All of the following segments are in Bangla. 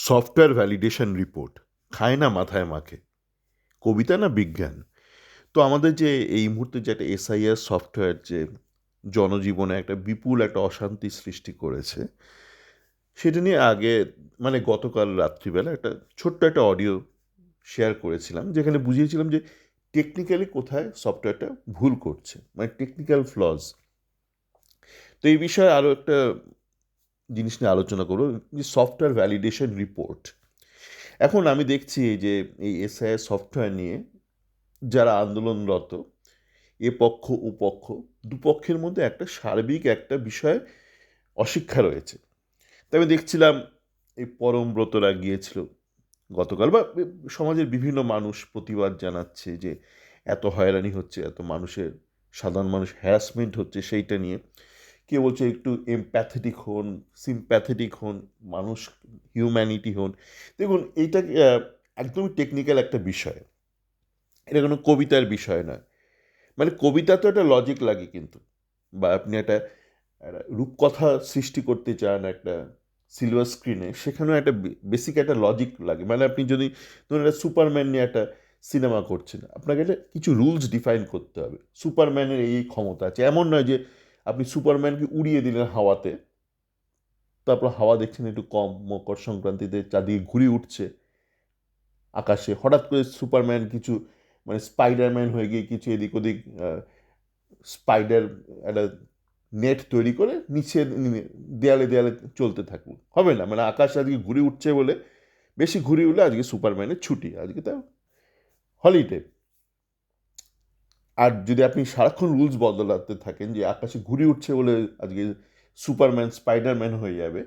সফটওয়্যার ভ্যালিডেশন রিপোর্ট খায় না মাথায় মাখে, কবিতা না বিজ্ঞান। তো আমাদের যে এই মুহূর্তে যে একটা এসআইআর সফটওয়্যার যে জনজীবনে একটা বিপুল একটা অশান্তি সৃষ্টি করেছে, সেটা নিয়ে আগে মানে গতকাল রাত্রিবেলা একটা ছোট্ট একটা অডিও শেয়ার করেছিলাম, যেখানে বুঝিয়েছিলাম যে টেকনিক্যালি কোথায় সফটওয়্যারটা ভুল করছে, মানে টেকনিক্যাল ফ্লজ। তো এই বিষয়ে আরও একটা জিনিস নিয়ে আলোচনা করব, যে সফটওয়্যার ভ্যালিডেশন রিপোর্ট। এখন আমি দেখছি যে এই এসআইআর সফটওয়্যার নিয়ে যারা আন্দোলনরত, এ পক্ষ ও পক্ষ, দুপক্ষের মধ্যে একটা সার্বিক একটা বিষয়ে অশিক্ষা রয়েছে। তাই আমি দেখছিলাম এই পরমব্রতরা গিয়েছিল গতকাল, বা সমাজের বিভিন্ন মানুষ প্রতিবাদ জানাচ্ছে যে এত হয়রানি হচ্ছে, এত মানুষের, সাধারণ মানুষ হ্যারাসমেন্ট হচ্ছে সেইটা নিয়ে। কেউ বলছে একটু এমপ্যাথেটিক হন, সিম্প্যাথেটিক হন, মানুষ হিউম্যানিটি হন। দেখুন, এইটা একদমই টেকনিক্যাল একটা বিষয়, এটা কোনো কবিতার বিষয় নয়। মানে কবিতা তো একটা লজিক লাগে, কিন্তু বা আপনি একটা একটা রূপকথা সৃষ্টি করতে চান একটা সিলভার স্ক্রিনে, সেখানেও একটা বেসিক একটা লজিক লাগে। মানে আপনি যদি ধরুন একটা সুপারম্যান নিয়ে একটা সিনেমা করছেন, আপনাকে একটা কিছু রুলস ডিফাইন করতে হবে। সুপারম্যানের এই ক্ষমতা আছে, এমন নয় যে আপনি সুপারম্যানকে উড়িয়ে দিলেন হাওয়াতে, তারপর হাওয়া দেখছেন একটু কম, মকর সংক্রান্তিতে চারদিকে ঘুরে উঠছে আকাশে, হঠাৎ করে সুপারম্যান কিছু মানে স্পাইডারম্যান হয়ে গিয়ে কিছু এদিক ওদিক স্পাইডার একটা নেট তৈরি করে নিচে দেয়ালে দেয়ালে চলতে থাকবো, হবে না। মানে আকাশ আজকে ঘুরে উঠছে বলে, বেশি ঘুরে উঠলে আজকে সুপারম্যানের ছুটি, আজকে তার হলিডে। আর যদি আপনি সারাক্ষণ রুলস বদলাতে থাকেন যে আকাশে ঘুরে উঠছে বলে আজকে সুপারম্যান স্পাইডারম্যান হয়ে যাবে,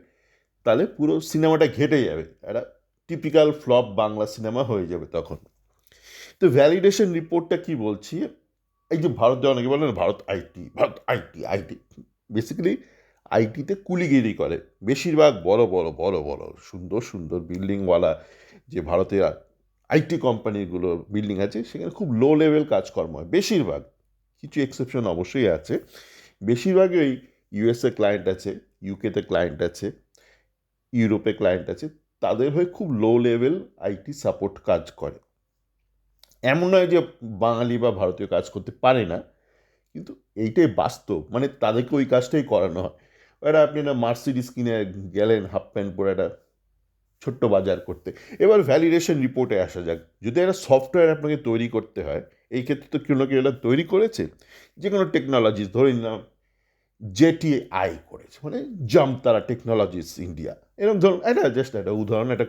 তাহলে পুরো সিনেমাটা ঘেটে যাবে, একটা টিপিক্যাল ফ্লপ বাংলা সিনেমা হয়ে যাবে তখন। তো ভ্যালিডেশন রিপোর্টটা কি বলছি, এই যে ভারতে অনেকে বলেন Bharat IT, Bharat IT IT, basically আইটিতে কুলিগিরি করে। বেশিরভাগ বড় বড় বড় বড় সুন্দর সুন্দর বিল্ডিংওয়ালা যে ভারতের আইটি কোম্পানিগুলো বিল্ডিং আছে, সেখানে খুব লো লেভেল কাজকর্ম হয় বেশিরভাগ। কিছু এক্সেপশন অবশ্যই আছে, বেশিরভাগই ওই ইউএসএ ক্লায়েন্ট আছে, ইউকেতে ক্লায়েন্ট আছে, ইউরোপে ক্লায়েন্ট আছে, তাদের হয়ে খুব লো লেভেল আইটি সাপোর্ট কাজ করে। এমন নয় যে বাঙালি বা ভারতীয় কাজ করতে পারে না, কিন্তু এইটাই বাস্তব, মানে তাদেরকে ওই কাজটাই করানো হয়। এবার আপনি না মার্সিডিস কিনে গেলেন হাফ প্যান্ট পরে একটা ছোট্ট বাজার করতে। এবার ভ্যালিডেশন রিপোর্টে আসা যাক, যদি একটা সফটওয়্যার আপনাকে তৈরি করতে হয়, এই ক্ষেত্রে তো কেউ না কেউ এটা তৈরি করেছে। যে কোনো টেকনোলজি ধরে নিলাম জেটিআই করেছে, মানে জামতারা টেকনোলজিস ইন্ডিয়া, এরকম ধরুন একটা জাস্ট একটা উদাহরণ, একটা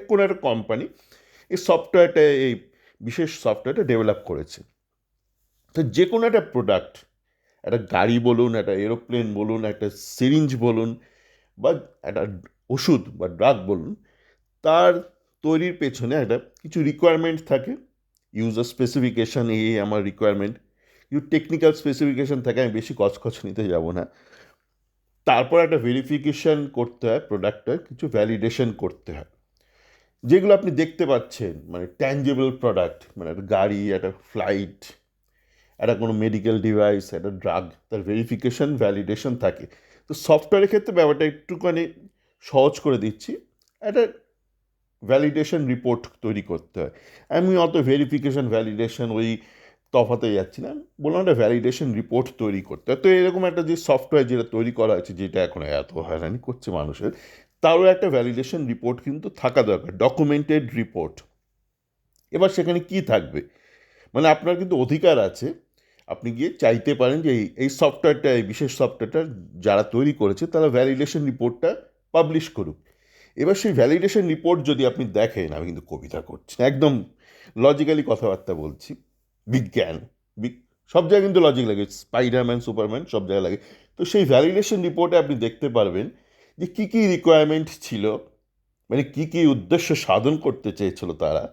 কোনো একটা কোম্পানি এই সফটওয়্যারটা, এই বিশেষ সফটওয়্যারটা ডেভেলপ করেছে। তো যে কোনো একটা প্রোডাক্ট, একটা গাড়ি বলুন, একটা এরোপ্লেন বলুন, একটা সিরিঞ্জ বলুন, বা একটা ওষুধ বা ড্রাগ বলুন, তার তৈরির পেছনে একটা কিছু রিকোয়ারমেন্ট থাকে। ইউজার স্পেসিফিকেশান, এই আমার রিকোয়ারমেন্ট, কিছু টেকনিক্যাল স্পেসিফিকেশান থাকে, আমি বেশি কচকচ নিতে যাব না। তারপর একটা ভেরিফিকেশান করতে হয়, প্রোডাক্টটার কিছু ভ্যালিডেশন করতে হয়, যেগুলো আপনি দেখতে পাচ্ছেন, মানে ট্যাঞ্জেবল প্রোডাক্ট, মানে একটা গাড়ি, একটা ফ্লাইট, একটা কোনো মেডিকেল ডিভাইস, একটা ড্রাগ, তার ভেরিফিকেশন ভ্যালিডেশন থাকে। তো সফটওয়্যারের ক্ষেত্রে ব্যাপারটা একটুখানি সহজ করে দিচ্ছি, একটা ভ্যালিডেশন রিপোর্ট তৈরি করতে হয়। আমি অত ভেরিফিকেশন ভ্যালিডেশন ওই তফাতে যাচ্ছি না, বললাম একটা ভ্যালিডেশন রিপোর্ট তৈরি করতে হয়। তো এরকম একটা যে সফটওয়্যার যেটা তৈরি করা হয়েছে, যেটা এখন এত হয়রানি করছে মানুষের, তারও একটা ভ্যালিডেশন রিপোর্ট কিন্তু থাকা দরকার, ডকুমেন্টেড রিপোর্ট। এবার সেখানে কি থাকবে, মানে আপনার কিন্তু অধিকার আছে, আপনি গিয়ে চাইতে পারেন যে এই সফটওয়্যারটা, এই বিশেষ সফটওয়্যারটা যারা তৈরি করেছে তারা ভ্যালিডেশন রিপোর্টটা পাবলিশ করুক। এবার সেই ভ্যালিডেশন রিপোর্ট যদি আপনি দেখেন, আমি কিন্তু কবিতা করছি না, একদম লজিক্যালি কথাবার্তা বলছি, বিজ্ঞান, সব জায়গায় কিন্তু লজিক লাগে, স্পাইডারম্যান সুপারম্যান সব জায়গায় লাগে। তো সেই ভ্যালিডেশন রিপোর্টে আপনি দেখতে পারবেন যে কী কী রিকোয়ারমেন্ট ছিল, মানে কী কী উদ্দেশ্য সাধন করতে চেয়েছিল তারা,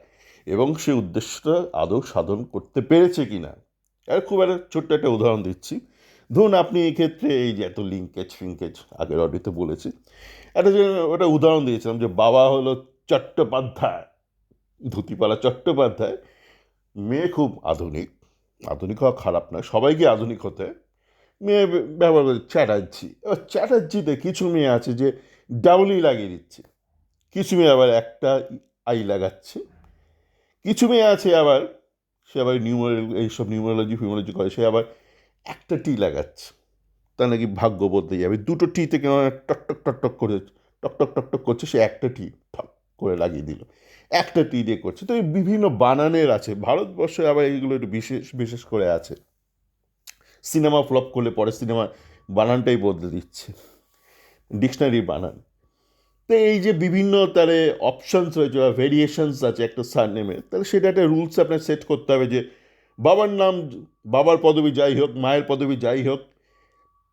এবং সেই উদ্দেশ্যটা আদৌ সাধন করতে পেরেছে কি না। আর খুব একটা ছোট্ট একটা উদাহরণ দিচ্ছি। ধরুন আপনি এক্ষেত্রে এই যে এত লিঙ্কেজ ফিঙ্কেজ আগের অডিওতে বলেছি, একটা যে ওটা উদাহরণ দিয়েছিলাম যে বাবা হলো চট্টোপাধ্যায়, ধুতিপালা চট্টোপাধ্যায়, মেয়ে খুব আধুনিক, আধুনিক হওয়া খারাপ নয়, সবাইকে আধুনিক হতে হয়। মেয়ে ব্যবহার করে চ্যাটার্জি। এবার চ্যাটার্জিতে কিছু মেয়ে আছে যে ডাবলই লাগিয়ে দিচ্ছে, কিছু মেয়ে আবার একটা আই লাগাচ্ছে, কিছু মেয়ে আছে আবার সে আবার এইসব নিউমারোলজি ফিউমারোলজি করে, সে আবার একটা টি লাগাচ্ছে, তার নাকি ভাগ্য বদলে যাবে। দুটো টি থেকে টক টক টক টক করে টক টক টক টক করছে, সে একটা টি ঠক করে লাগিয়ে দিল, একটা টি দিয়ে করছে। তো এই বিভিন্ন বানানের আছে ভারতবর্ষে, আবার এইগুলো একটু বিশেষ বিশেষ করে আছে। সিনেমা ফ্লপ করলে পরে সিনেমা বানানটাই বদলে দিচ্ছে, ডিকশনারি বানান। তো এই যে বিভিন্ন তাহলে অপশানস রয়েছে বা ভেরিয়েশনস আছে একটা সারনেমের, তাহলে সেটা একটা রুলস আপনার সেট করতে হবে যে বাবার নাম, বাবার পদবি যাই হোক, মায়ের পদবি যাই হোক,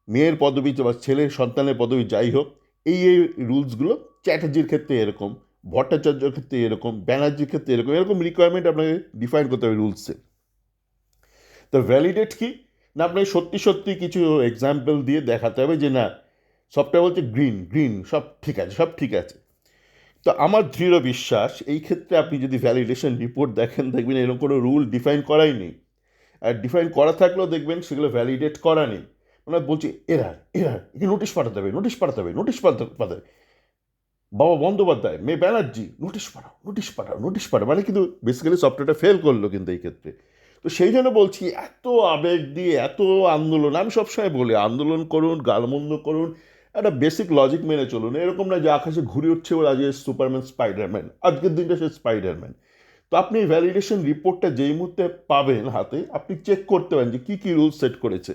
মেয়ের পদবি বা ছেলের সন্তানের পদবি যাই হোক, এই রুলসগুলো চ্যাটার্জির ক্ষেত্রে এরকম, ভট্টাচার্যর ক্ষেত্রে এরকম, ব্যানার্জির ক্ষেত্রে এরকম, এরকম রিকোয়ারমেন্ট আপনাকে ডিফাইন করতে হবে রুলসে। তো ভ্যালিডেট কি না, আপনাকে সত্যি সত্যি কিছু এক্সাম্পল দিয়ে দেখাতে হবে যে না, সবটা বলছে গ্রিন গ্রিন, সব ঠিক আছে, সব ঠিক আছে। তো আমার দৃঢ় বিশ্বাস এই ক্ষেত্রে আপনি যদি ভ্যালিডেশন রিপোর্ট দেখেন, দেখবেন এরকম কোনো রুল ডিফাইন করাই নেই। আর ডিফাইন করা থাকলেও দেখবেন সেগুলো ভ্যালিডেট করা নেই। ওনারা বলছে এরার এরার, একে নোটিশ পাঠাতে হবে, নোটিশ পাঠাতে হবে, নোটিশ পাঠাতে হবে। বাবা বন্দ্যোপাধ্যায়, মেয়ে ব্যানার্জি, নোটিশ পাঠাও, নোটিশ পাঠাও, নোটিশ পাঠাও, মানে কিন্তু বেসিক্যালি সফটওয়্যারটা ফেল করলো কিন্তু এই ক্ষেত্রে। তো সেই জন্য বলছি এত আবেগ দিয়ে এত আন্দোলন, আমি সবসময় বলি আন্দোলন করুন, গালমন্দ করুন, একটা বেসিক লজিক মেনে চলুন। এরকম না যে আকাশে ঘুরে উঠছে বলে আজকে সুপারম্যান স্পাইডারম্যান, আজকের দিনটা সে স্পাইডারম্যান। তো আপনি ভ্যালিডেশন রিপোর্টটা যেই মুহূর্তে পাবেন হাতে, আপনি চেক করতে পারেন যে কী কী রুলস সেট করেছে।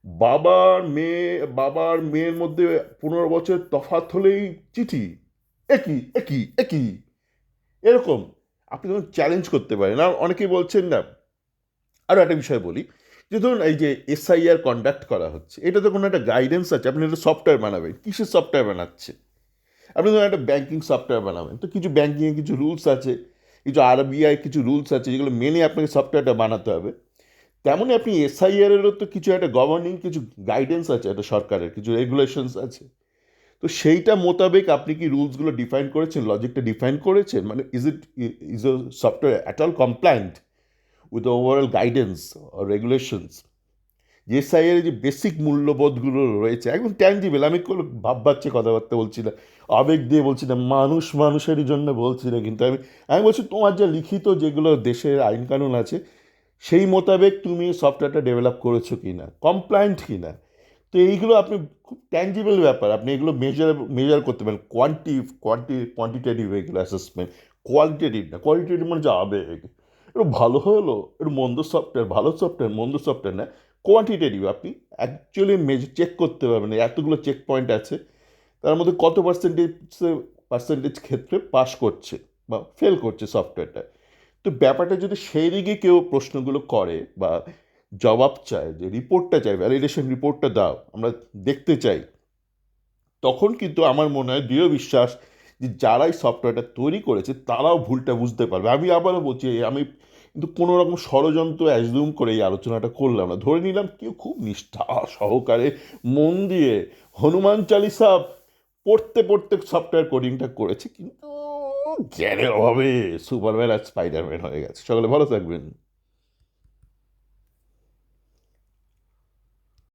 বাবার মেয়ে, বাবার মেয়ের মধ্যে 15 বছর তফাৎ হলেই চিঠি, একই একই একই, এরকম আপনি তখন চ্যালেঞ্জ করতে পারেন। আর অনেকেই বলছেন না, আরও একটা বিষয় বলি, যে ধরুন এই যে এসআইআর কন্ডাক্ট করা হচ্ছে, এটা তো কোনো একটা গাইডেন্স আছে, আপনি একটা সফটওয়্যার বানাবেন, কিসের সফটওয়্যার বানাচ্ছে? আপনি ধরুন একটা ব্যাঙ্কিং সফটওয়্যার বানাবেন, তো কিছু ব্যাঙ্কিংয়ে কিছু রুলস আছে, কিছু আরবিআই কিছু রুলস আছে, যেগুলো মেনে আপনাকে সফটওয়্যারটা বানাতে হবে। তেমনই আপনি এসআইআরেরও তো কিছু একটা গভর্নিং কিছু গাইডেন্স আছে, একটা সরকারের কিছু রেগুলেশনস আছে। তো সেইটা মোতাবেক আপনি কি রুলসগুলো ডিফাইন করেছেন, লজিকটা ডিফাইন করেছেন, মানে is a software at all compliant with overall guidance or regulations? এসআইয়ের যে বেসিক মূল্যবোধগুলো রয়েছে একদম ট্যাঞ্জিবল, আমি কোনো ভাববাচ্চে কথাবার্তা বলছি না, আবেগ দিয়ে বলছি না, মানুষ মানুষেরই জন্য বলছি না, কিন্তু আমি আমি বলছি তোমার যা লিখিত যেগুলো দেশের আইনকানুন আছে সেই মোতাবেক তুমি সফটওয়্যারটা ডেভেলপ করেছো কি না, কমপ্লায়েন্ট কি না। তো এইগুলো আপনি খুব ট্যাঞ্জিবল ব্যাপার, আপনি এগুলো মেজার করতে পারেন। কোয়ান্টিটেটিভ এগুলো অ্যাসেসমেন্ট, কোয়ালিটেটিভ না। কোয়ালিটেটিভ মানে যে আবেগ, একটু ভালো হলো, একটু মন্দ সফটওয়্যার, ভালো সফটওয়্যার, মন্দ সফটওয়্যার না, কোয়ান্টিটেটিভ। আপনি অ্যাকচুয়ালি চেক করতে পারবেন এতগুলো চেক পয়েন্ট আছে, তার মধ্যে কত পার্সেন্টেজ ক্ষেত্রে পাস করছে বা ফেল করছে সফটওয়্যারটা। তো ব্যাপারটা যদি সেই দিকে কেউ প্রশ্নগুলো করে বা জবাব চায়, যে রিপোর্টটা চাই, ভ্যালিডেশন রিপোর্টটা দাও, আমরা দেখতে চাই, তখন কিন্তু আমার মনে হয় দৃঢ় বিশ্বাস যে যারাই সফটওয়্যারটা তৈরি করেছে তারাও ভুলটা বুঝতে পারবে। আমি আবারও বলছি, আমি কিন্তু কোনো রকম ষড়যন্ত্র অ্যাজুম করে এই আলোচনাটা করলাম না, ধরে নিলাম কেউ খুব নিষ্ঠা সহকারে মন দিয়ে হনুমান চালিসা পড়তে পড়তে সফটওয়্যার কোডিংটা করেছে, কিন্তু জ্ঞানের অভাবে সুপারম্যান আর স্পাইডারম্যান হয়ে গেছে। সকলে ভালো থাকবেন।